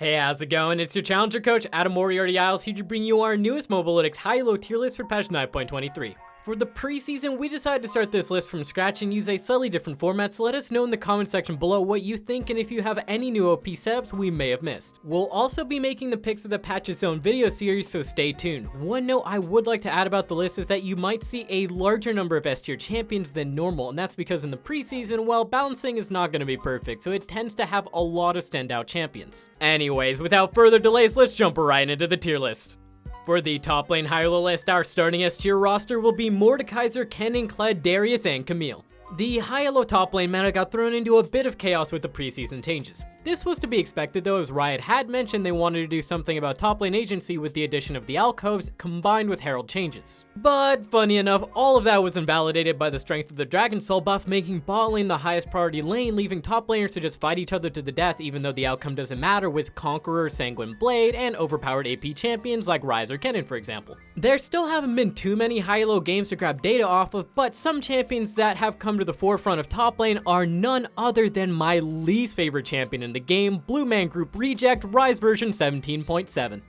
Hey, how's it going? It's your challenger coach, Adam Moriarty-Isles, here to bring you our newest Mobalytics High-ELO tier list for patch 9.23. For the preseason, we decided to start this list from scratch and use a slightly different format, so let us know in the comment section below what you think and if you have any new OP setups we may have missed. We'll also be making the picks of the patch's own video series, so stay tuned. One note I would like to add about the list is that you might see a larger number of S tier champions than normal, and that's because in the preseason, well, balancing is not going to be perfect, so it tends to have a lot of standout champions. Anyways, without further delays, let's jump right into the tier list. For the top lane High-ELO list, our starting S tier roster will be Mordekaiser, Kennen, Kled, Darius, and Camille. The High-ELO top lane meta got thrown into a bit of chaos with the preseason changes. This was to be expected though, as Riot had mentioned they wanted to do something about top lane agency with the addition of the alcoves combined with herald changes. But funny enough, all of that was invalidated by the strength of the Dragon Soul buff, making bot lane the highest priority lane, leaving top laners to just fight each other to the death even though the outcome doesn't matter with Conqueror, Sanguine Blade, and overpowered AP champions like Ryze or Kennen for example. There still haven't been too many High-ELO games to grab data off of, but some champions that have come to the forefront of top lane are none other than my least favorite champion in the game, Blue Man Group Reject Ryze version 17.7.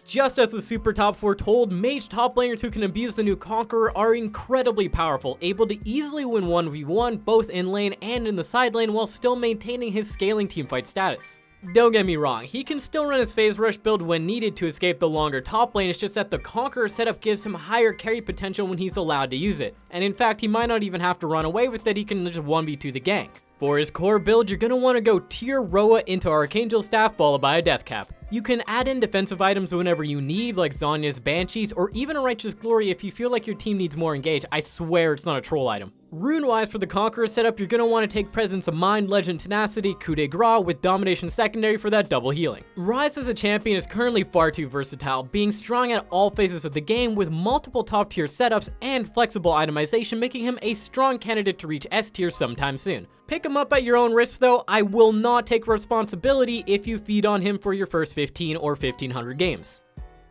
Just as the super top foretold, mage top laners who can abuse the new Conqueror are incredibly powerful, able to easily win 1v1 both in lane and in the side lane while still maintaining his scaling teamfight status. Don't get me wrong, he can still run his phase rush build when needed to escape the longer top lane, it's just that the Conqueror setup gives him higher carry potential when he's allowed to use it, and in fact he might not even have to run away with it, he can just 1v2 the gank. For his core build, you're going to want to go tier Roa into Archangel Staff followed by a Death Cap. You can add in defensive items whenever you need, like Zhonya's Banshees, or even a Righteous Glory if you feel like your team needs more engage. I swear it's not a troll item. Rune-wise for the Conqueror setup, you're going to want to take Presence of Mind, Legend Tenacity, Coup de Grace with Domination secondary for that double healing. Ryze as a champion is currently far too versatile, being strong at all phases of the game with multiple top tier setups and flexible itemization, making him a strong candidate to reach S tier sometime soon. Pick him up at your own risk though, I will not take responsibility if you feed on him for your first 15 or 1500 games.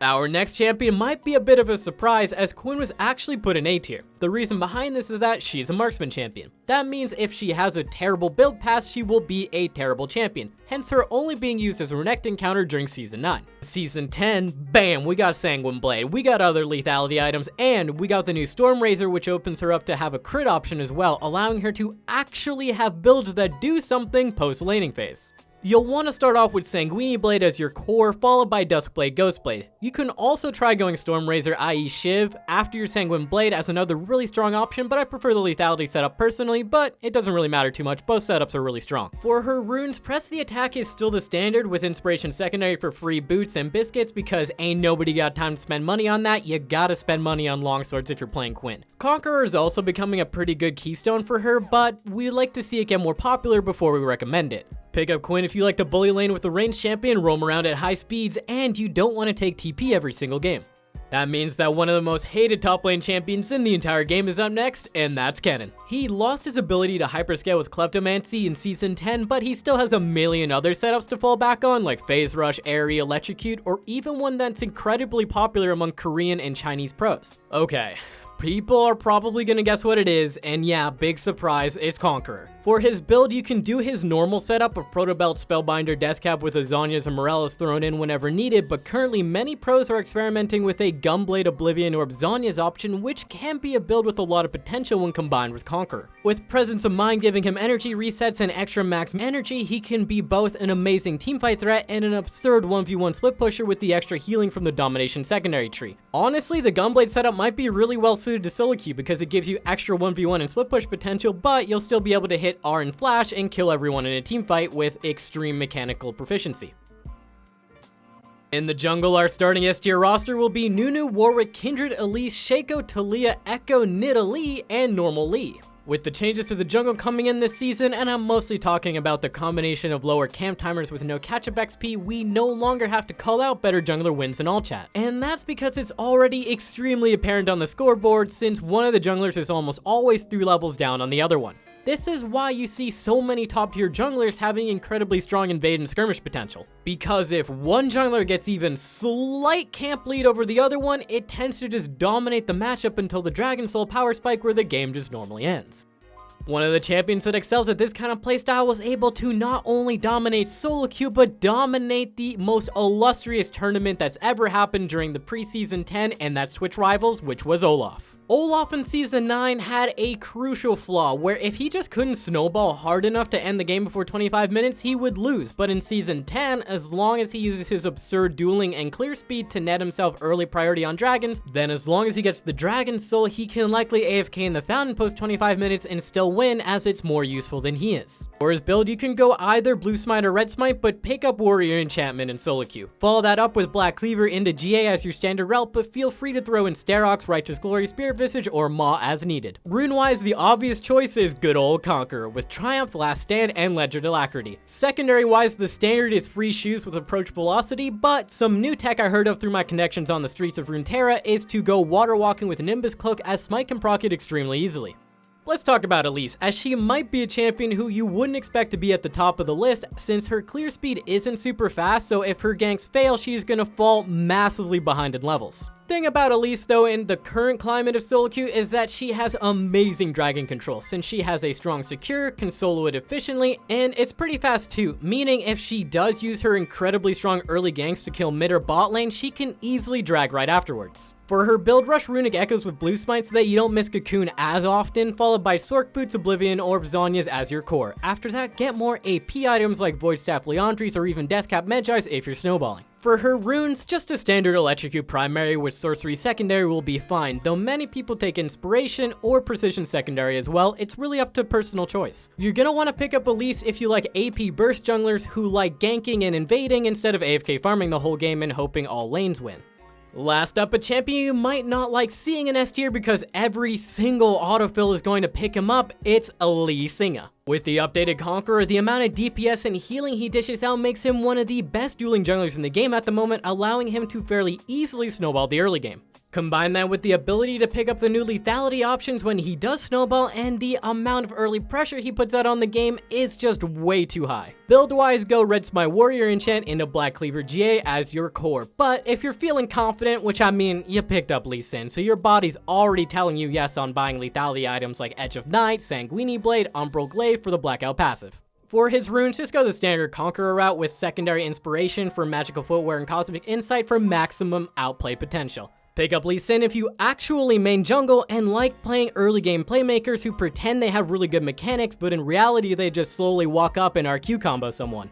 Our next champion might be a bit of a surprise as Quinn was actually put in A tier. The reason behind this is that she's a marksman champion. That means if she has a terrible build path, she will be a terrible champion, hence her only being used as a Renekton encounter during Season 9. Season 10, bam, we got Sanguine Blade, we got other lethality items, and we got the new Storm Razor which opens her up to have a crit option as well, allowing her to actually have builds that do something post-laning phase. You'll want to start off with Sanguine Blade as your core, followed by Duskblade Ghostblade. You can also try going Storm Razor, i.e. Shiv, after your Sanguine Blade as another really strong option, but I prefer the lethality setup personally, but it doesn't really matter too much, both setups are really strong. For her runes, Press the Attack is still the standard with Inspiration secondary for free boots and biscuits because ain't nobody got time to spend money on that, you gotta spend money on longswords if you're playing Quinn. Conqueror is also becoming a pretty good keystone for her, but we like to see it get more popular before we recommend it. Pick up Quinn if you like to bully lane with a ranged champion, roam around at high speeds, and you don't want to take TP every single game. That means that one of the most hated top lane champions in the entire game is up next, and that's Kennen. He lost his ability to hyperscale with Kleptomancy in Season 10, but he still has a million other setups to fall back on, like Phase Rush, Airy, Electrocute, or even one that's incredibly popular among Korean and Chinese pros. Okay. People are probably gonna guess what it is, and yeah, big surprise, it's Conqueror. For his build, you can do his normal setup of Protobelt, Spellbinder, Deathcap with a Zhonya's and Morellas thrown in whenever needed, but currently many pros are experimenting with a Gunblade, Oblivion, or Zhonya's option, which can be a build with a lot of potential when combined with Conqueror. With Presence of Mind giving him energy resets and extra max energy, he can be both an amazing teamfight threat and an absurd 1v1 split pusher with the extra healing from the Domination secondary tree. Honestly, the Gunblade setup might be really well suited to solo queue because it gives you extra 1v1 and split push potential, but you'll still be able to hit R and flash and kill everyone in a team fight with extreme mechanical proficiency. In the jungle, our starting S tier roster will be Nunu, Warwick, Kindred, Elise, Shaco, Taliyah, Echo, Nidalee, and Normal Lee. With the changes to the jungle coming in this season, and I'm mostly talking about the combination of lower camp timers with no catch-up XP, we no longer have to call out better jungler wins in all chat. And that's because it's already extremely apparent on the scoreboard since one of the junglers is almost always 3 levels down on the other one. This is why you see so many top tier junglers having incredibly strong invade and skirmish potential. Because if one jungler gets even slight camp lead over the other one, it tends to just dominate the matchup until the Dragon Soul power spike where the game just normally ends. One of the champions that excels at this kind of playstyle was able to not only dominate solo queue, but dominate the most illustrious tournament that's ever happened during the preseason 10, and that's Twitch Rivals, which was Olaf. Olaf in Season 9 had a crucial flaw where if he just couldn't snowball hard enough to end the game before 25 minutes, he would lose. But in Season 10, as long as he uses his absurd dueling and clear speed to net himself early priority on dragons, then as long as he gets the dragon soul, he can likely AFK in the fountain post 25 minutes and still win, as it's more useful than he is. For his build, you can go either blue smite or red smite, but pick up warrior enchantment and solo queue. Follow that up with black cleaver into GA as your standard route, but feel free to throw in Starox, righteous glory, spirit visage, or Maw as needed. Rune-wise, the obvious choice is good old Conqueror, with Triumph, Last Stand, and Ledger Alacrity. Secondary-wise, the standard is free shoes with approach velocity, but some new tech I heard of through my connections on the streets of Runeterra is to go water walking with Nimbus Cloak, as Smite can proc it extremely easily. Let's talk about Elise, as she might be a champion who you wouldn't expect to be at the top of the list, since her clear speed isn't super fast, so if her ganks fail, she's gonna fall massively behind in levels. Thing about Elise though in the current climate of solo queue is that she has amazing dragon control, since she has a strong secure, can solo it efficiently, and it's pretty fast too, meaning if she does use her incredibly strong early ganks to kill mid or bot lane, she can easily drag right afterwards. For her build, rush Runic Echoes with blue smite so that you don't miss Cocoon as often, followed by Sork Boots, Oblivion, or Zhonya's as your core. After that, get more AP items like Void Staff Leandries or even Deathcap Medjais if you're snowballing. For her runes, just a standard Electrocute primary with Sorcery secondary will be fine, though many people take Inspiration or Precision secondary as well. It's really up to personal choice. You're gonna want to pick up Elise if you like AP burst junglers who like ganking and invading instead of AFK farming the whole game and hoping all lanes win. Last up, a champion you might not like seeing in S tier because every single autofill is going to pick him up, it's Lee Singa. With the updated Conqueror, the amount of DPS and healing he dishes out makes him one of the best dueling junglers in the game at the moment, allowing him to fairly easily snowball the early game. Combine that with the ability to pick up the new lethality options when he does snowball, and the amount of early pressure he puts out on the game is just way too high. Build-wise, go Red Smite Warrior Enchant into Black Cleaver GA as your core, but if you're feeling confident, which I mean, you picked up Lee Sin, so your body's already telling you yes on buying lethality items like Edge of Night, Sanguini Blade, Umbral Glaive for the Blackout passive. For his runes, just go the standard Conqueror route with secondary Inspiration for Magical Footwear and Cosmic Insight for maximum outplay potential. Pick up Lee Sin if you actually main jungle and like playing early game playmakers who pretend they have really good mechanics, but in reality they just slowly walk up and RQ combo someone.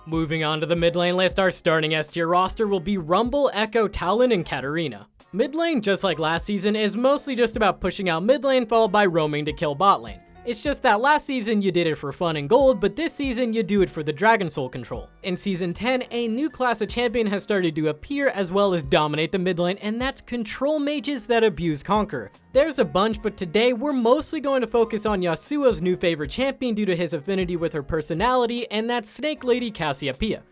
Moving on to the mid lane list, our starting S tier roster will be Rumble, Echo, Talon, and Katarina. Mid lane, just like last season, is mostly just about pushing out mid lane followed by roaming to kill bot lane. It's just that last season you did it for fun and gold, but this season you do it for the Dragon Soul control. In Season 10, a new class of champion has started to appear as well as dominate the mid lane, and that's control mages that abuse Conqueror. There's a bunch, but today we're mostly going to focus on Yasuo's new favorite champion due to his affinity with her personality, and that's Snake Lady Cassiopeia.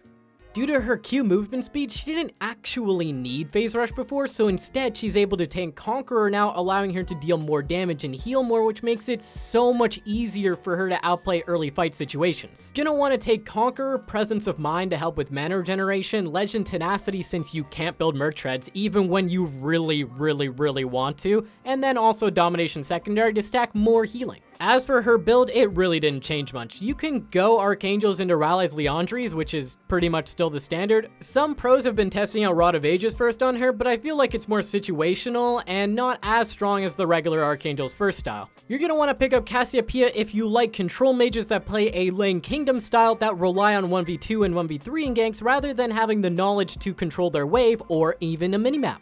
Due to her Q movement speed, she didn't actually need Phase Rush before, so instead she's able to tank Conqueror now, allowing her to deal more damage and heal more, which makes it so much easier for her to outplay early fight situations. You're gonna want to take Conqueror, Presence of Mind to help with mana regeneration, Legend Tenacity since you can't build Merc Treads even when you really want to, and then also Domination Secondary to stack more healing. As for her build, it really didn't change much. You can go Archangels into Rally's Leandries, which is pretty much still the standard. Some pros have been testing out Rod of Ages first on her, but I feel like it's more situational and not as strong as the regular Archangel's first style. You're gonna want to pick up Cassiopeia if you like control mages that play a Lane Kingdom style that rely on 1v2 and 1v3 in ganks rather than having the knowledge to control their wave or even a minimap.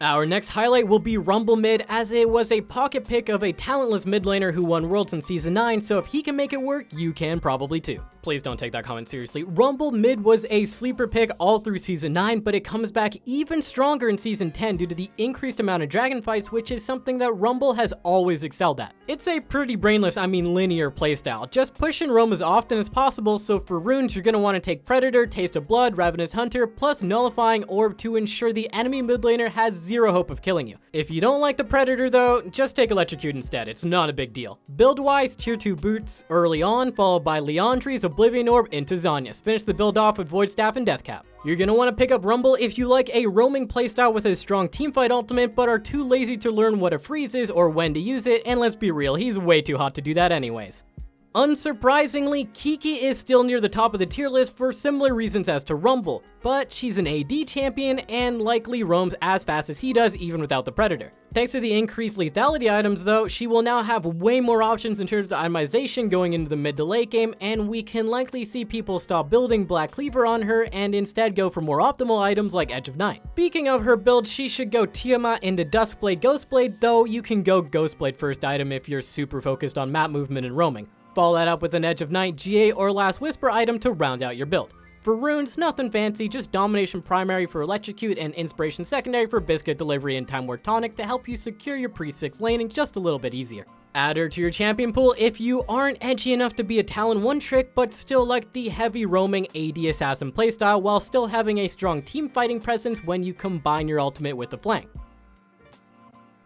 Our next highlight will be Rumble mid, as it was a pocket pick of a talentless mid laner who won Worlds in Season 9, so if he can make it work, you can probably too. Please don't take that comment seriously. Rumble mid was a sleeper pick all through Season 9, but it comes back even stronger in Season 10 due to the increased amount of dragon fights, which is something that Rumble has always excelled at. It's a pretty brainless, linear playstyle. Just push and roam as often as possible, so for runes, you're gonna want to take Predator, Taste of Blood, Ravenous Hunter, plus Nullifying Orb to ensure the enemy mid laner has zero hope of killing you. If you don't like the Predator though, just take Electrocute instead, it's not a big deal. Build-wise, tier 2 boots early on, followed by Leandries, Oblivion Orb into Zhonya's. Finish the build off with Void Staff and Death Cap. You're gonna want to pick up Rumble if you like a roaming playstyle with a strong teamfight ultimate but are too lazy to learn what a freeze is or when to use it, and let's be real, he's way too hot to do that anyways. Unsurprisingly, Kiki is still near the top of the tier list for similar reasons as to Rumble, but she's an AD champion and likely roams as fast as he does even without the Predator. Thanks to the increased lethality items though, she will now have way more options in terms of itemization going into the mid to late game, and we can likely see people stop building Black Cleaver on her and instead go for more optimal items like Edge of Night. Speaking of her build, she should go Tiamat into Duskblade Ghostblade, though you can go Ghostblade first item if you're super focused on map movement and roaming. Follow that up with an Edge of Night, GA, or Last Whisper item to round out your build. For runes, nothing fancy, just Domination primary for Electrocute and Inspiration secondary for Biscuit Delivery and Time War Tonic to help you secure your pre-6 laning just a little bit easier. Add her to your champion pool if you aren't edgy enough to be a Talon one-trick but still like the heavy roaming AD assassin playstyle while still having a strong team fighting presence when you combine your ultimate with the flank.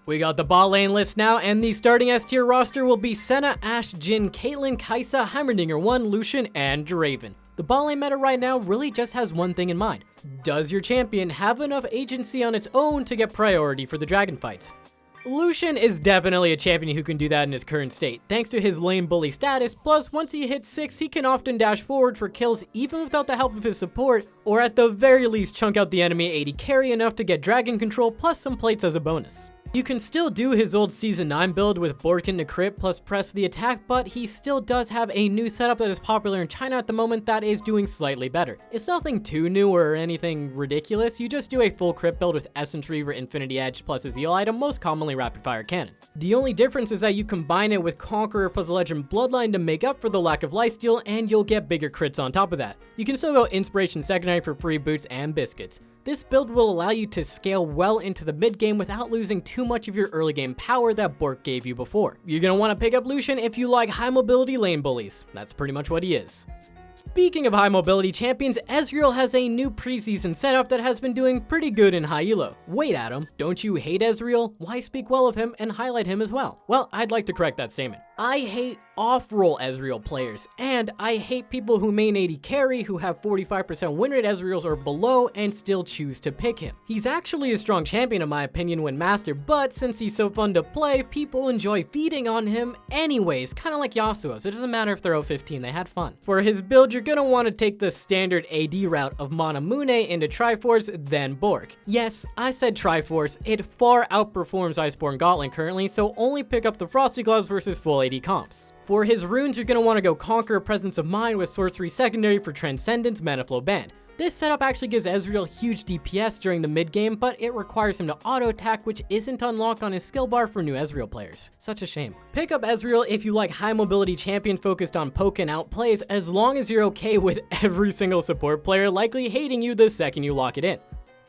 We got the bot lane list now, and the starting S tier roster will be Senna, Ashe, Jhin, Caitlyn, Kai'Sa, Heimerdinger 1, Lucian, and Draven. The bot lane meta right now really just has one thing in mind. Does your champion have enough agency on its own to get priority for the dragon fights? Lucian is definitely a champion who can do that in his current state, thanks to his lane bully status, plus once he hits 6 he can often dash forward for kills even without the help of his support, or at the very least chunk out the enemy AD carry enough to get dragon control plus some plates as a bonus. You can still do his old Season 9 build with Borkin to crit plus press the attack, but he still does have a new setup that is popular in China at the moment that is doing slightly better. It's nothing too new or anything ridiculous, you just do a full crit build with Essence Reaver, Infinity Edge plus a Zeal item, most commonly Rapid Fire Cannon. The only difference is that you combine it with Conqueror plus Legend Bloodline to make up for the lack of lifesteal, and you'll get bigger crits on top of that. You can still go Inspiration secondary for free boots and biscuits. This build will allow you to scale well into the mid game without losing too much of your early game power that Bork gave you before. You're going to want to pick up Lucian if you like high mobility lane bullies. That's pretty much what he is. Speaking of high mobility champions, Ezreal has a new preseason setup that has been doing pretty good in High-ELO. Wait, Adam, don't you hate Ezreal? Why speak well of him and highlight him as well? Well, I'd like to correct that statement. I hate off-roll Ezreal players, and I hate people who main AD carry who have 45% win rate Ezreals or below and still choose to pick him. He's actually a strong champion in my opinion when mastered, but since he's so fun to play, people enjoy feeding on him anyways, kinda like Yasuo, so it doesn't matter if they're 015, they had fun. For his build, you're gonna want to take the standard AD route of Manamune into Triforce, then Bork. Yes, I said Triforce, it far outperforms Iceborne Gauntlet currently, so only pick up the Frosty Gloves versus full AD comps. For his runes, you're going to want to go Conqueror Presence of Mind with Sorcery secondary for Transcendence Mana Flow Band. This setup actually gives Ezreal huge DPS during the mid game, but it requires him to auto attack, which isn't unlocked on his skill bar for new Ezreal players. Such a shame. Pick up Ezreal if you like high mobility champion focused on poke and outplays, as long as you're okay with every single support player likely hating you the second you lock it in.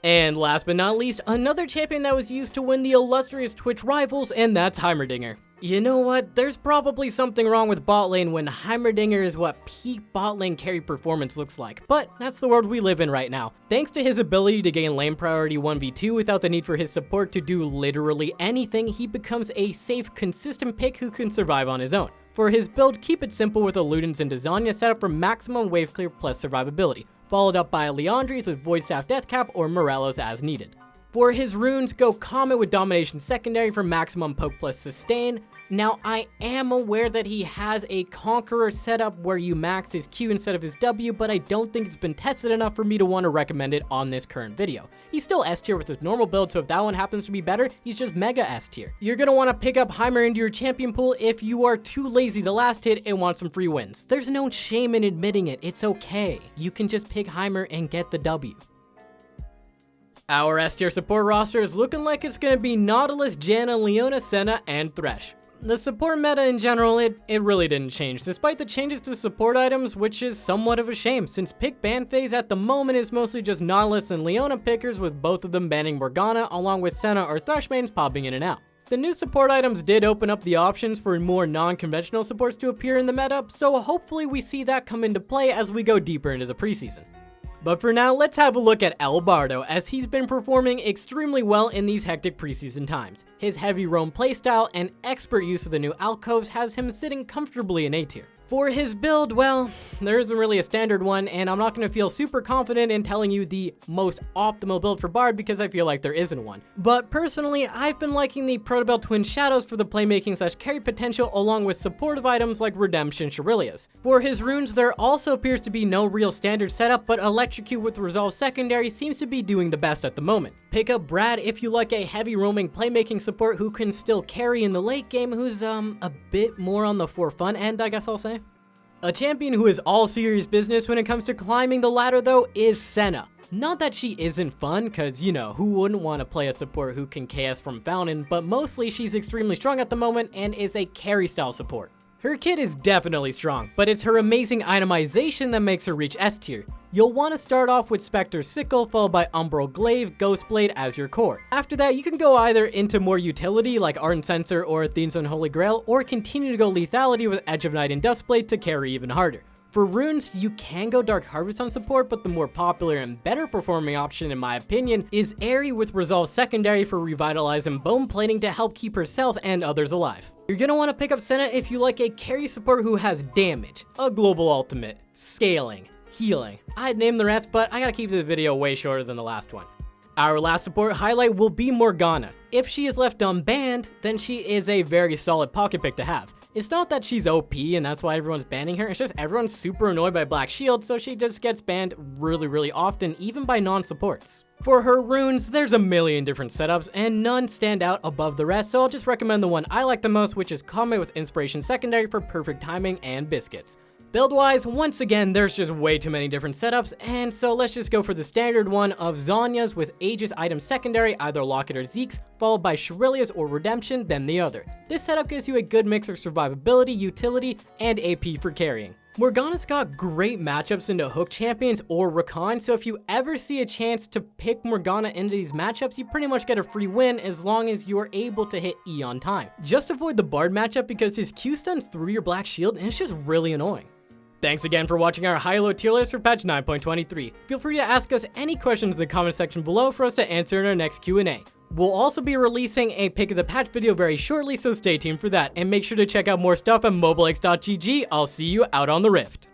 And last but not least, another champion that was used to win the illustrious Twitch rivals, and that's Heimerdinger. You know what, there's probably something wrong with bot lane when Heimerdinger is what peak bot lane carry performance looks like, but that's the world we live in right now. Thanks to his ability to gain lane priority 1v2 without the need for his support to do literally anything, he becomes a safe, consistent pick who can survive on his own. For his build, keep it simple with a Ludens and Zhonya setup for maximum wave clear plus survivability, followed up by a Leandries with Void Staff Death Cap or Morelos as needed. For his runes, go Comet with Domination secondary for maximum poke plus sustain. Now, I am aware that he has a Conqueror setup where you max his Q instead of his W, but I don't think it's been tested enough for me to want to recommend it on this current video. He's still S tier with his normal build, so if that one happens to be better, he's just mega S tier. You're going to want to pick up Heimer into your champion pool if you are too lazy to last hit and want some free wins. There's no shame in admitting it, it's okay. You can just pick Heimer and get the W. Our S tier support roster is looking like it's going to be Nautilus, Janna, Leona, Senna, and Thresh. The support meta in general, it really didn't change, despite the changes to support items, which is somewhat of a shame, since pick ban phase at the moment is mostly just Nautilus and Leona pickers, with both of them banning Morgana, along with Senna or Thresh mains popping in and out. The new support items did open up the options for more non-conventional supports to appear in the meta, so hopefully we see that come into play as we go deeper into the preseason. But for now, let's have a look at El Bardo, as he's been performing extremely well in these hectic preseason times. His heavy roam playstyle and expert use of the new alcoves has him sitting comfortably in A tier. For his build, well, there isn't really a standard one, and I'm not going to feel super confident in telling you the most optimal build for Bard because I feel like there isn't one. But personally, I've been liking the Protobell Twin Shadows for the playmaking / carry potential along with supportive items like Redemption Shirelias. For his runes, there also appears to be no real standard setup, but Electrocute with Resolve Secondary seems to be doing the best at the moment. Pick up Brad if you like a heavy roaming playmaking support who can still carry in the late game, who's a bit more on the for fun end, I guess I'll say. A champion who is all serious business when it comes to climbing the ladder though is Senna. Not that she isn't fun, cause you know, who wouldn't want to play a support who can KS from Fountain, but mostly she's extremely strong at the moment and is a carry style support. Her kit is definitely strong, but it's her amazing itemization that makes her reach S tier. You'll want to start off with Spectre's Sickle followed by Umbral Glaive, Ghostblade as your core. After that, you can go either into more utility like Ardent Censer or Athene's Unholy Grail, or continue to go lethality with Edge of Night and Duskblade to carry even harder. For runes, you can go Dark Harvest on support, but the more popular and better performing option in my opinion is Aerie with Resolve Secondary for Revitalize and Bone Plating to help keep herself and others alive. You're gonna want to pick up Senna if you like a carry support who has damage, a global ultimate, scaling, healing. I'd name the rest, but I gotta keep this video way shorter than the last one. Our last support highlight will be Morgana. If she is left unbanned, then she is a very solid pocket pick to have. It's not that she's OP and that's why everyone's banning her, it's just everyone's super annoyed by Black Shield, so she just gets banned really often, even by non-supports. For her runes, there's a million different setups and none stand out above the rest, so I'll just recommend the one I like the most, which is Comet with Inspiration Secondary for perfect timing and biscuits. Build-wise, once again, there's just way too many different setups, and so let's just go for the standard one of Zhonya's with Aegis item secondary, either Locket or Zeke's, followed by Shirelia's or Redemption, then the other. This setup gives you a good mix of survivability, utility, and AP for carrying. Morgana's got great matchups into Hook champions or Rakan, so if you ever see a chance to pick Morgana into these matchups, you pretty much get a free win as long as you're able to hit E on time. Just avoid the Bard matchup because his Q stuns through your Black Shield and it's just really annoying. Thanks again for watching our High-ELO tier list for patch 9.23. Feel free to ask us any questions in the comment section below for us to answer in our next Q&A. We'll also be releasing a pick of the patch video very shortly, so stay tuned for that, and make sure to check out more stuff at mobalytics.gg. I'll see you out on the Rift.